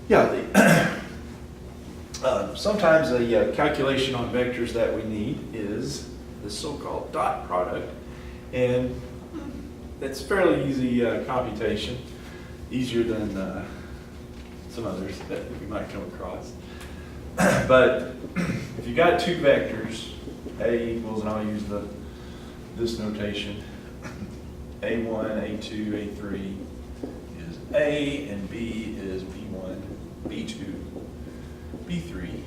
Yeah, sometimes a calculation on vectors that we need is the so-called dot product. And it's fairly easy computation, easier than some others that we might come across. But if you got two vectors, A equals, and I'll use this notation, A1, A2, A3 is A, and B is B1, B2, B3.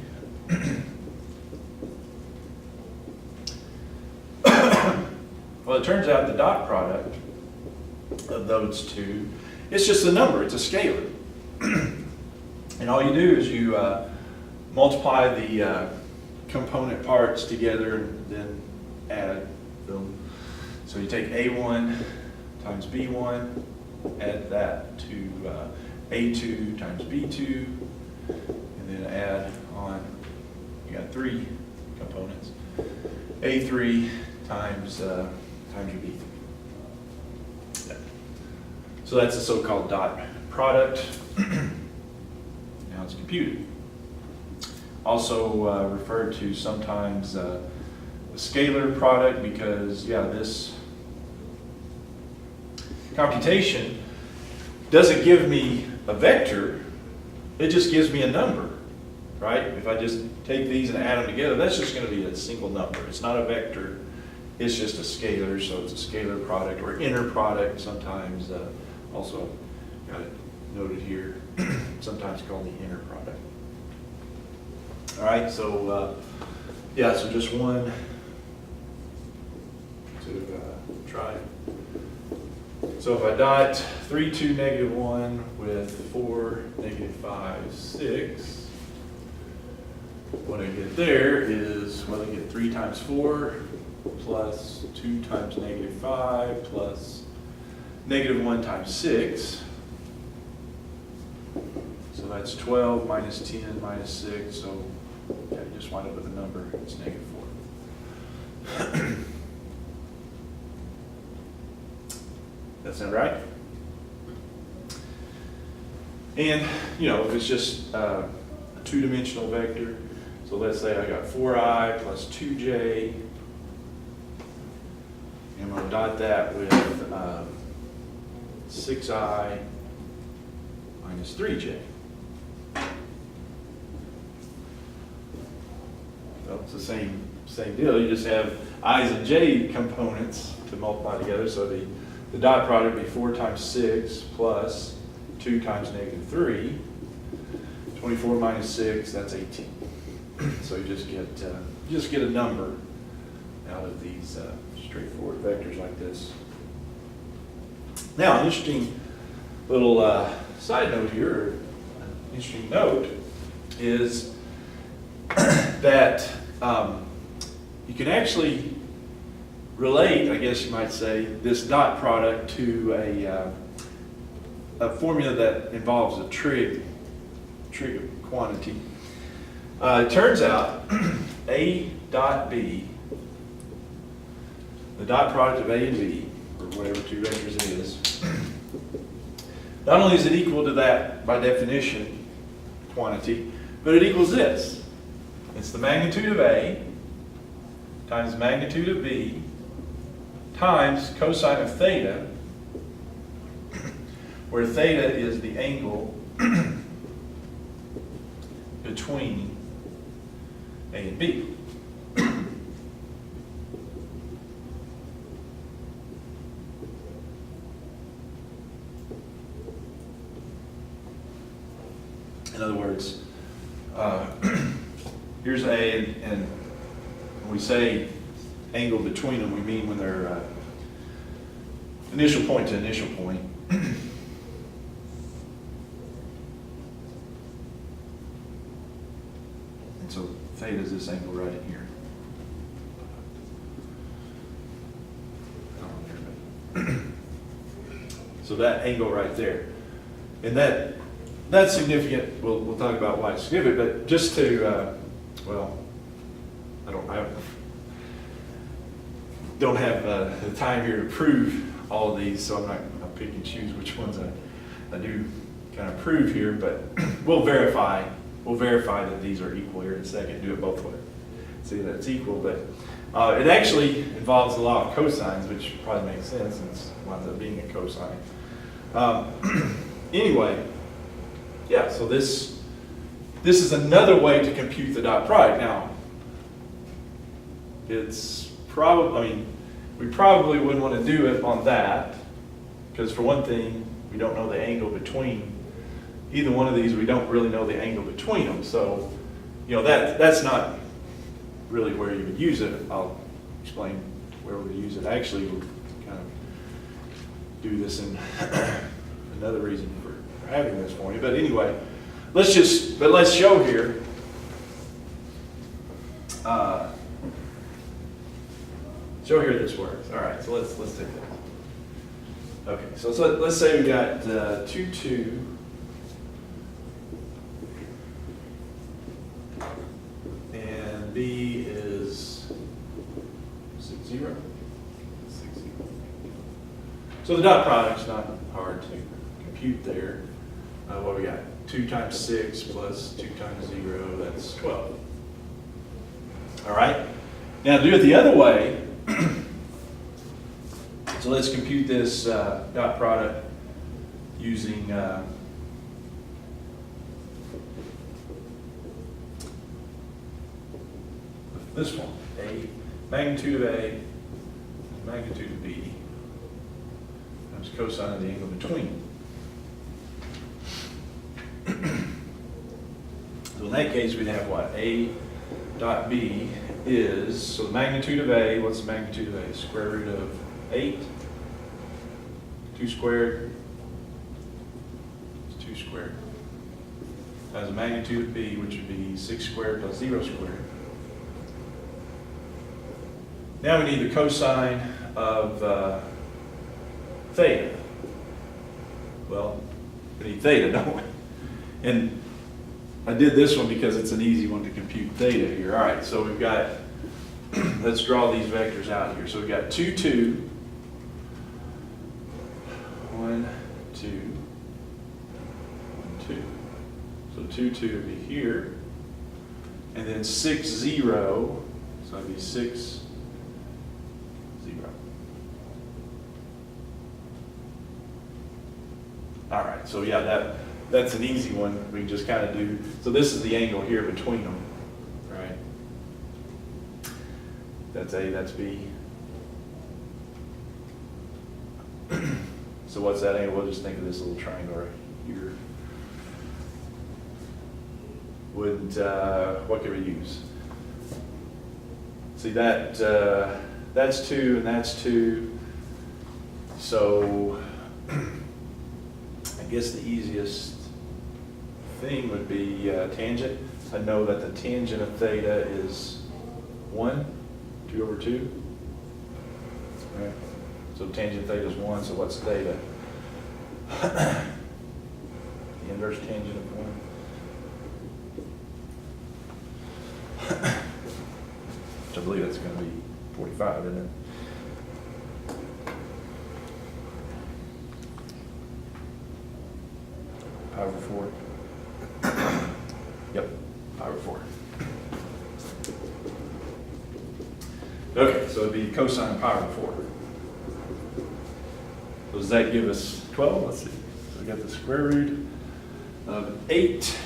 Well, it turns out the dot product of those two, it's just a number, it's a scalar. And all you do is you multiply the component parts together and then add them. So you take A1 times B1, add that to A2 times B2, and then add on, you got three components, A3 times your B3. Yeah. So that's the so-called dot product. Now it's computed. Also referred to sometimes a scalar product because, yeah, this computation doesn't give me a vector, it just gives me a number, right? If I just take these and add them together, that's just going to be a single number. It's not a vector, it's just a scalar, so it's a scalar product or inner product sometimes, also got it noted here, sometimes called the inner product. All right, so yeah, so just one to try. So if I dot 3, 2, negative 1 with 4, negative 5, 6, what I get there is, well, I get 3 times 4 plus 2 times negative 5 plus negative 1 times 6. So that's 12 minus 10 minus 6, so yeah, you just wind up with a number, it's negative 4. That sound right? And, you know, if it's just a two-dimensional vector, so let's say I got 4i plus 2j, and I'm going to dot that with 6i minus 3j. Well, it's the same deal. You just have i's and j components to multiply together. So the dot product would be 4 times 6 plus 2 times negative 3. 24 minus 6, that's 18. So you just get a number out of these straightforward vectors like this. Now, an interesting little side note here, or an interesting note, is that you can actually relate, I guess you might say, this dot product to a formula that involves a trig quantity. It turns out A dot B, the dot product of A and B, or whatever two vectors it is, not only is it equal to that by definition quantity, but it equals this. It's the magnitude of A times magnitude of B times cosine of theta, where theta is the angle between A and B. In other words, here's A, and when we say angle between them, we mean when they're initial point to initial point. And so theta is this angle right in here. So that angle right there. And that's significant. We'll talk about why it's significant, but just to, well, I don't have the time here to prove all of these, so I'll pick and choose which ones I do kind of prove here, but we'll verify that these are equal here in a second, do it both ways. See that it's equal, but it actually involves a lot of cosines, which probably makes sense since it winds up being a cosine. Anyway, yeah, so this is another way to compute the dot product. Now, it's probably, I mean, we probably wouldn't want to do it on that, because for one thing, we don't know the angle between either one of these. We don't really know the angle between them. So, you know, that's not really where you would use it. I'll explain where we use it. Actually, we'll kind of do this in another reason for having this for you. But anyway, let's show here. Show here this works. All right, so let's take that. Okay, so let's say we got 2, 2. And B is 6, 0. 6, 0. So the dot product's not hard to compute there. What we got? 2 times 6 plus 2 times 0, that's 12. All right? Now to do it the other way, so let's compute this dot product using this one, A, magnitude of A, magnitude of B, times cosine of the angle between. So in that case, we'd have what? A dot B is, so the magnitude of A, what's the magnitude of A? Square root of 8, 2 squared, it's 2 squared, times the magnitude of B, which would be 6 squared plus 0 squared. Now we need the cosine of theta. Well, we need theta, don't we? And I did this one because it's an easy one to compute theta here. All right, so we've got, let's draw these vectors out here. So we've got 2, 2, 1, 2, 1, 2. So 2, 2 would be here. And then 6, 0, so it'd be 6, 0. All right, so yeah, that's an easy one. We can just kind of do, so this is the angle here between them, right? That's A, that's B. So what's that angle? We'll just think of this little triangle right here. What could we use? See that's 2 and that's 2. So I guess the easiest thing would be tangent. I know that the tangent of theta is 1, 2 over 2. Right. So tangent theta is 1, so what's theta? The inverse tangent of 1. Which I believe that's going to be 45, isn't it? Pi over 4. Yep, pi over 4. Okay, so it'd be cosine of pi over 4. So does that give us 12? Let's see. So we got the square root of 8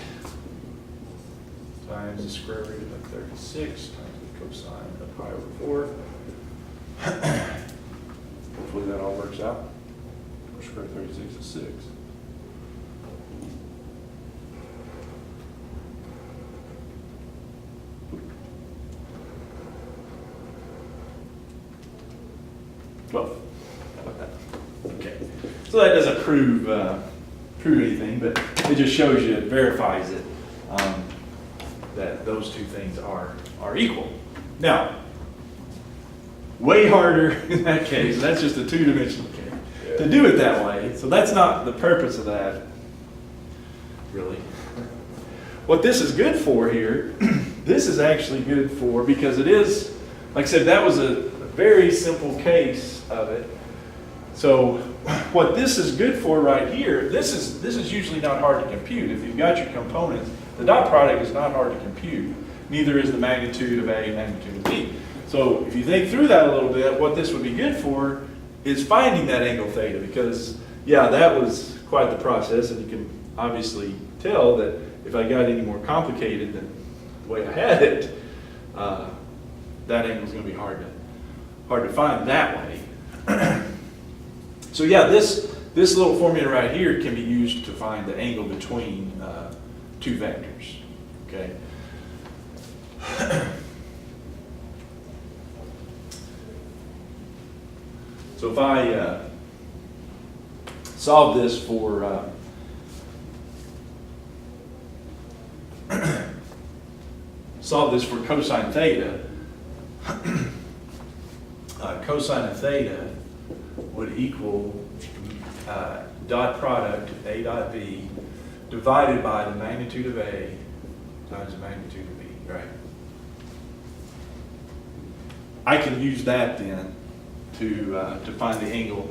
times the square root of 36 times the cosine of pi over 4. Hopefully that all works out. Square root of 36 is 6. Well, how about that? Okay. So that doesn't prove anything, but it just shows you, it verifies it, that those two things are equal. Now, way harder in that case, that's just a two-dimensional case. Yeah. To do it that way, so that's not the purpose of that, really. What this is good for here, this is actually good for, because it is, like I said, that was a very simple case of it. So what this is good for right here, this is usually not hard to compute. If you've got your components, the dot product is not hard to compute. Neither is the magnitude of A, magnitude of B. So if you think through that a little bit, what this would be good for is finding that angle theta, because yeah, that was quite the process, and you can obviously tell that if I got any more complicated than the way I had it, that angle is going to be hard to find that way. So yeah, this little formula right here can be used to find the angle between two vectors. Okay. So if I solve this for cosine theta, cosine of theta would equal dot product A dot B divided by the magnitude of A times the magnitude of B, right? I can use that then to find the angle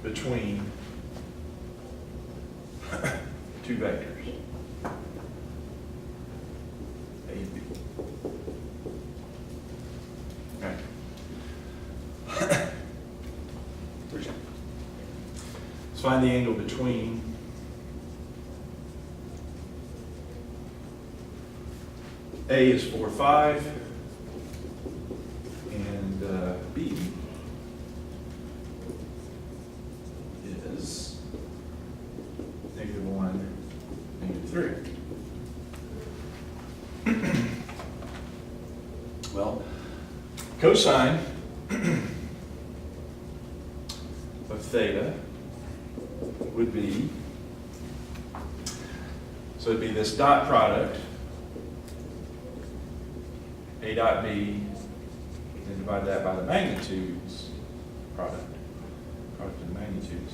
between two vectors, A and B. Right. Let's find the angle between A is 4, 5, and B is -1, -3. Well, cosine of theta would be, so it'd be this dot product, A dot B, and divide that by the magnitudes, product of the magnitudes.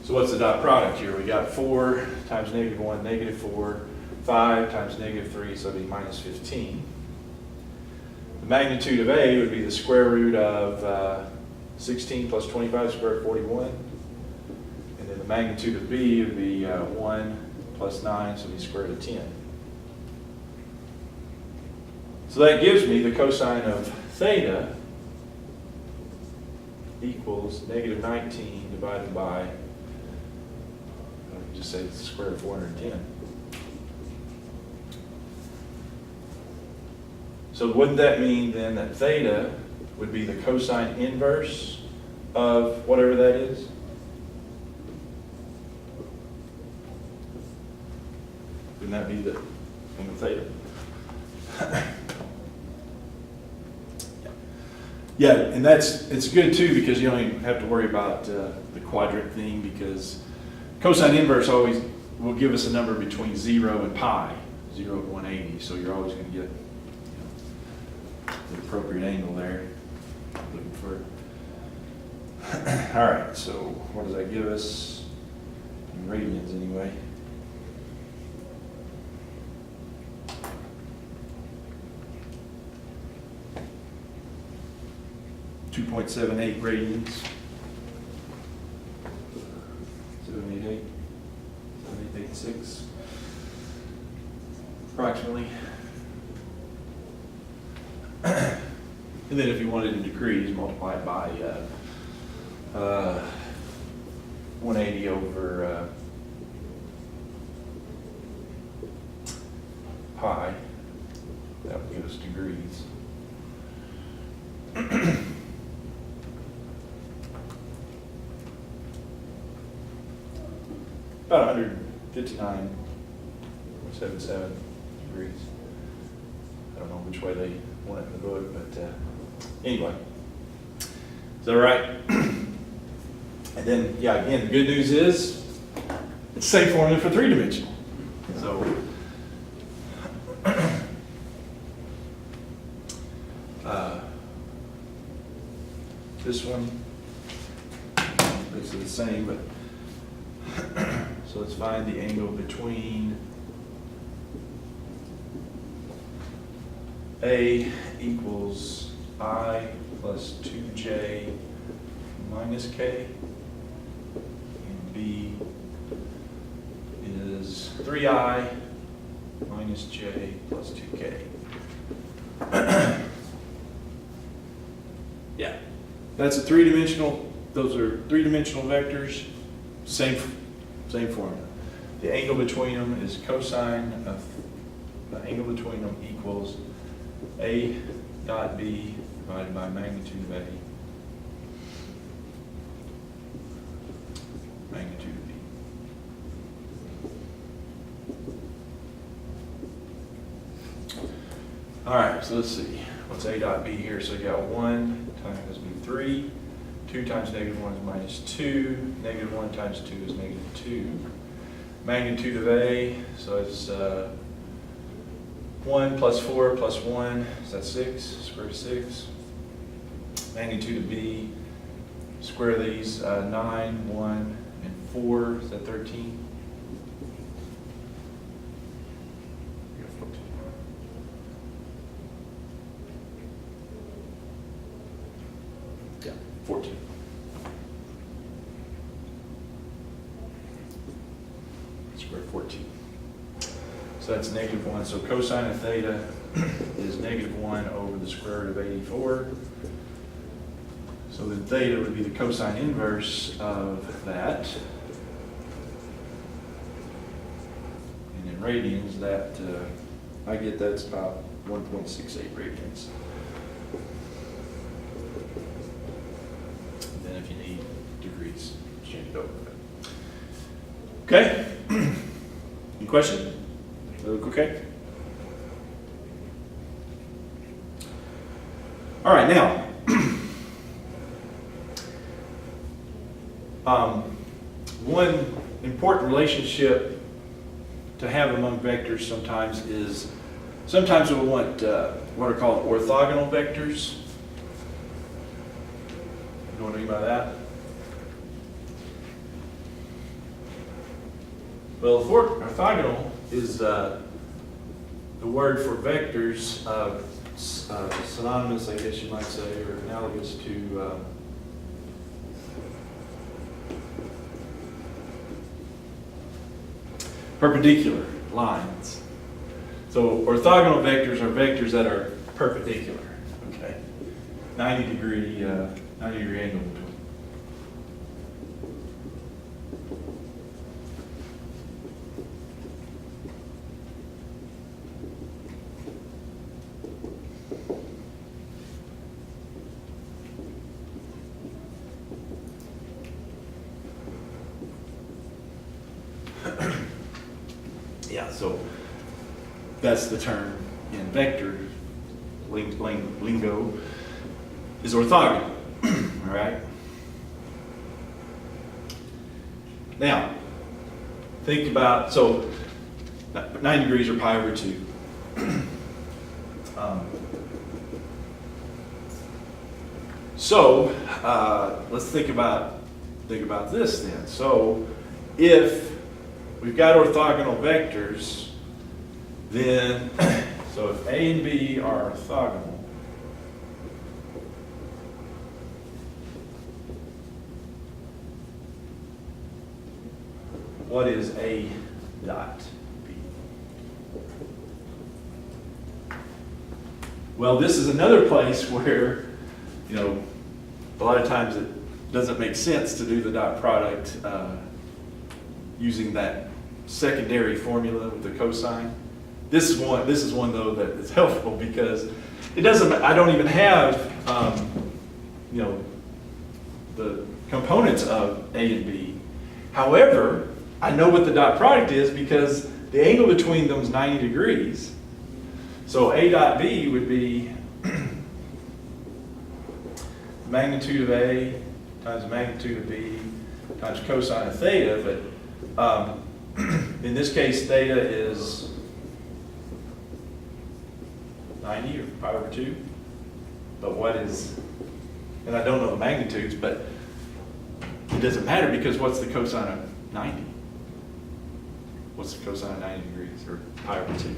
So what's the dot product here? We got 4 times -1, -4, 5 times -3, so it'd be -15. The magnitude of A would be the square root of 16 plus 25 squared, 41. And then the magnitude of B would be 1 plus 9, so it'd be square root of 10. So that gives me the cosine of theta equals -19 divided by, I can just say it's the square root of 410. So wouldn't that mean then that theta would be the cosine inverse of whatever that is? Wouldn't that be the angle theta? Yeah, and it's good too, because you don't even have to worry about the quadrant thing, because cosine inverse always will give us a number between 0 and pi, 0 to 180. So you're always going to get the appropriate angle there. Looking for. All right, so what does that give us in radians anyway? .78 radians. 788. 7886. Approximately. And then if you wanted in degrees, multiply it by 180 over pi. That would give us degrees. About 159.77 degrees. I don't know which way they want it in the book, but anyway. Is that right? And then, yeah, again, the good news is it's the same formula for 3-dimensional. So, this one, basically the same, but so let's find the angle between A equals I plus 2j minus k. And b is 3i minus j plus 2k. Yeah, that's a three-dimensional, those are three-dimensional vectors, same formula. The angle between them is cosine of, the angle between them equals a dot b divided by magnitude of a, magnitude of b. All right, so let's see. What's a dot b here? So you got 1 times b 3, 2 times negative 1 is minus 2, negative 1 times 2 is negative 2. Magnitude of a, so it's 1 plus 4 plus 1, is that 6? Square root of 6. Magnitude of b, square these, 9, 1, and 4, is that 13? Yeah, 14. Square 14. So that's negative 1. So cosine of theta is negative 1 over the square root of 84. So then theta would be the cosine inverse of that. And in radians, that I get that's about 1.68 radians. And then if you need degrees, change it over. Okay? Any question? Look okay? All right, now, one important relationship to have among vectors sometimes is, sometimes we'll want what are called orthogonal vectors. You know what I mean by that? Well, orthogonal is the word for vectors, synonymous, I guess you might say, or analogous to perpendicular lines. So orthogonal vectors are vectors that are perpendicular. Okay, 90 degree angle between. Yeah, so that's the term in vector lingo is orthogonal. All right. Now, think about, so 9 degrees or pi over 2. So let's think about this then. So if we've got orthogonal vectors, then, so if A and B are orthogonal, what is A dot B? Well, this is another place where, you know, a lot of times it doesn't make sense to do the dot product using that secondary formula with the cosine. This is one though that is helpful because it doesn't. I don't even have you know, the components of A and B. However, I know what the dot product is because the angle between them is 90 degrees. So A dot B would be magnitude of A times magnitude of B times cosine of theta, but in this case theta is 90 or pi over 2. But what is, and I don't know the magnitudes, but it doesn't matter because what's the cosine of 90? What's the cosine of 90 degrees or pi over 2?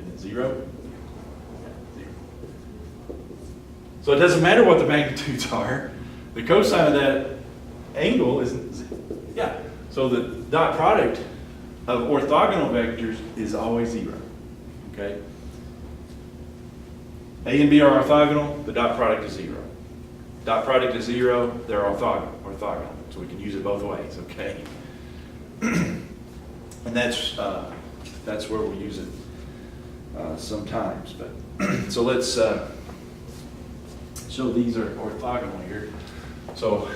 Isn't it 0? Yeah, 0. So it doesn't matter what the magnitudes are, the cosine of that angle is, yeah. So the dot product of orthogonal vectors is always 0, okay? A and B are orthogonal, the dot product is 0. Dot product is 0, they're orthogonal. So we can use it both ways, okay? And that's where we use it sometimes. But so let's show these are orthogonal here. So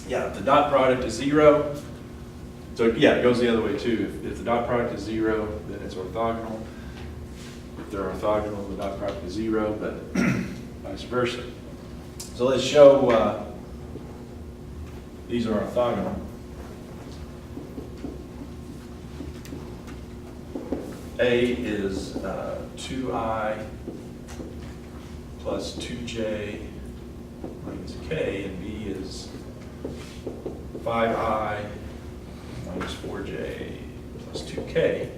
yeah, if the dot product is 0, so yeah, it goes the other way too. If the dot product is 0, then it's orthogonal. If they're orthogonal, the dot product is 0, but vice versa. So let's show these are orthogonal. A is 2i plus 2j minus k, and B is 5i minus 4j plus 2k.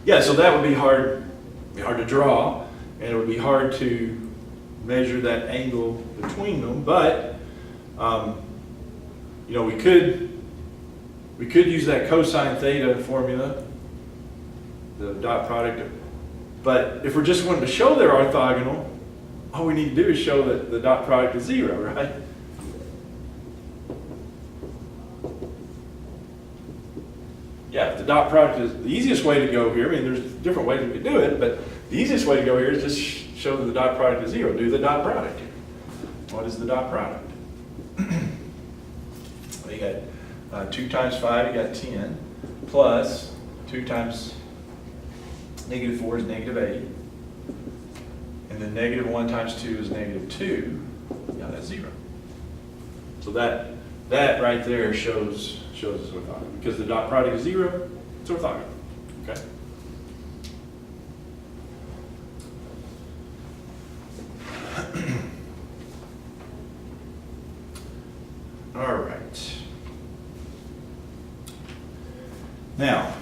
Yeah, so that would be hard to draw, and it would be hard to measure that angle between them, but you know, we could use that cosine theta formula, the dot product, but if we're just wanting to show they're orthogonal, all we need to do is show that the dot product is 0, right? Yeah, if the dot product is the easiest way to go here. I mean, there's different ways we could do it, but the easiest way to go here is just show that the dot product is 0. Do the dot product here. What is the dot product? Well, you got 2 times 5, you got 10, plus 2 times negative 4 is negative 8. And then negative 1 times 2 is negative 2. Yeah, that's 0. So that right there shows it's orthogonal. Because the dot product is 0, it's orthogonal. Okay? All right. Now,